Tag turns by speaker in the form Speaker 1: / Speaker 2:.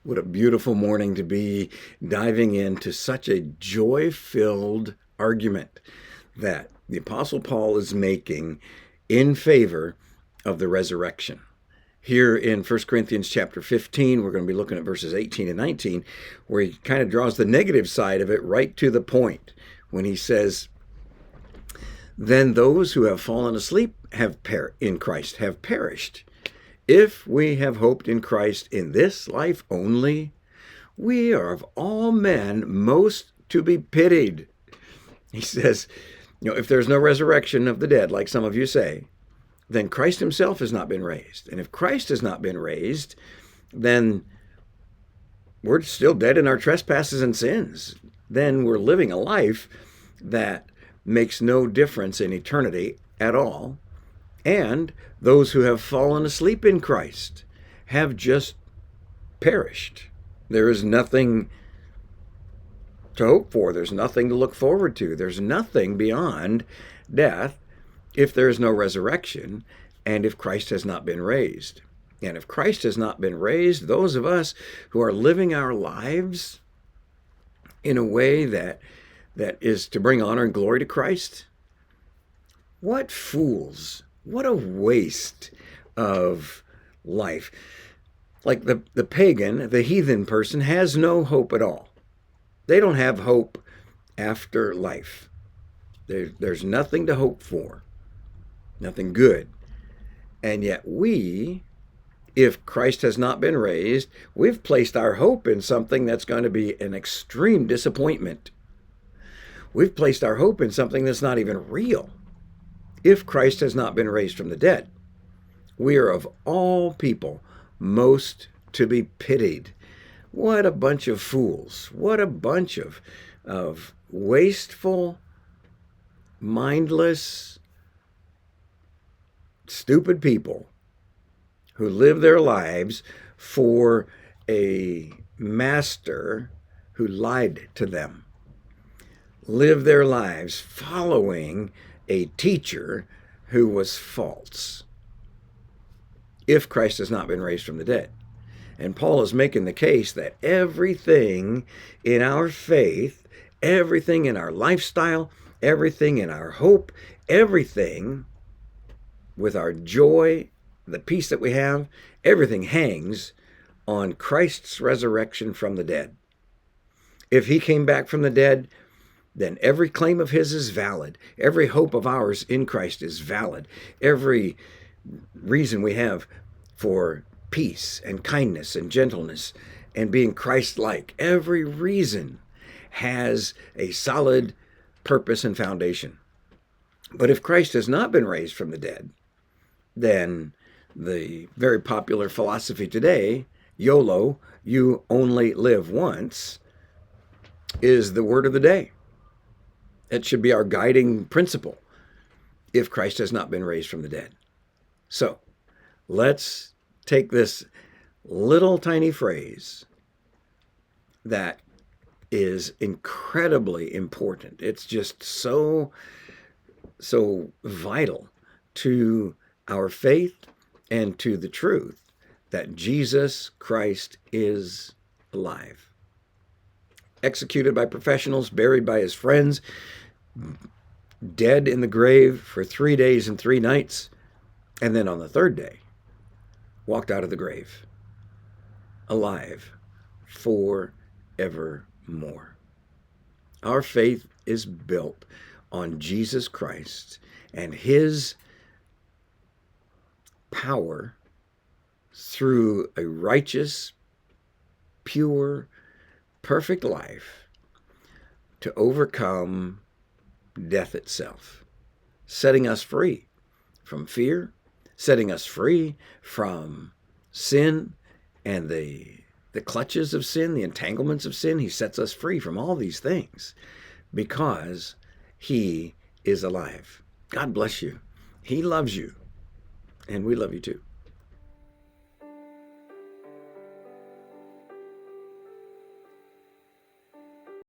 Speaker 1: What a beautiful morning to be diving into such a joy-filled argument that the Apostle Paul is making in favor of the resurrection. Here in 1 Corinthians chapter 15, we're going to be looking at verses 18 and 19, where he kind of draws the negative side of it right to the point when he says, "Then those who have fallen asleep in Christ have perished. If we have hoped in Christ in this life only, we are of all men most to be pitied." He says, if there's no resurrection of the dead, like some of you say, then Christ himself has not been raised. And if Christ has not been raised, then we're still dead in our trespasses and sins. Then we're living a life that makes no difference in eternity at all. And those who have fallen asleep in Christ have just perished. There is nothing to hope for. There's nothing to look forward to. There's nothing beyond death if there is no resurrection and if Christ has not been raised. And if Christ has not been raised, those of us who are living our lives in a way that is to bring honor and glory to Christ, what fools. What a waste of life. Like the pagan, the heathen person has no hope at all. They don't have hope after life. There's nothing to hope for, nothing good. And yet we, if Christ has not been raised, we've placed our hope in something that's going to be an extreme disappointment. We've placed our hope in something that's not even real. If Christ has not been raised from the dead, we are of all people most to be pitied. What a bunch of fools. What a bunch of wasteful, mindless, stupid people who live their lives for a master who lied to them. Live their lives following a teacher who was false, if Christ has not been raised from the dead. And Paul is making the case that everything in our faith, everything in our lifestyle, everything in our hope, everything with our joy, the peace that we have, everything hangs on Christ's resurrection from the dead. If he came back from the dead, then every claim of his is valid. Every hope of ours in Christ is valid. Every reason we have for peace and kindness and gentleness and being Christ-like, every reason has a solid purpose and foundation. But if Christ has not been raised from the dead, then the very popular philosophy today, YOLO, you only live once, is the word of the day. It should be our guiding principle if Christ has not been raised from the dead. So let's take this little tiny phrase that is incredibly important. It's just so vital to our faith and to the truth that Jesus Christ is alive. Executed by professionals, buried by his friends, dead in the grave for 3 days and 3 nights, and then on the third day, walked out of the grave, alive forevermore. Our faith is built on Jesus Christ and his power through a righteous, pure, perfect life to overcome death itself, setting us free from fear, setting us free from sin and the clutches of sin, the entanglements of sin. He sets us free from all these things because he is alive. God bless you. He loves you, and we love you too.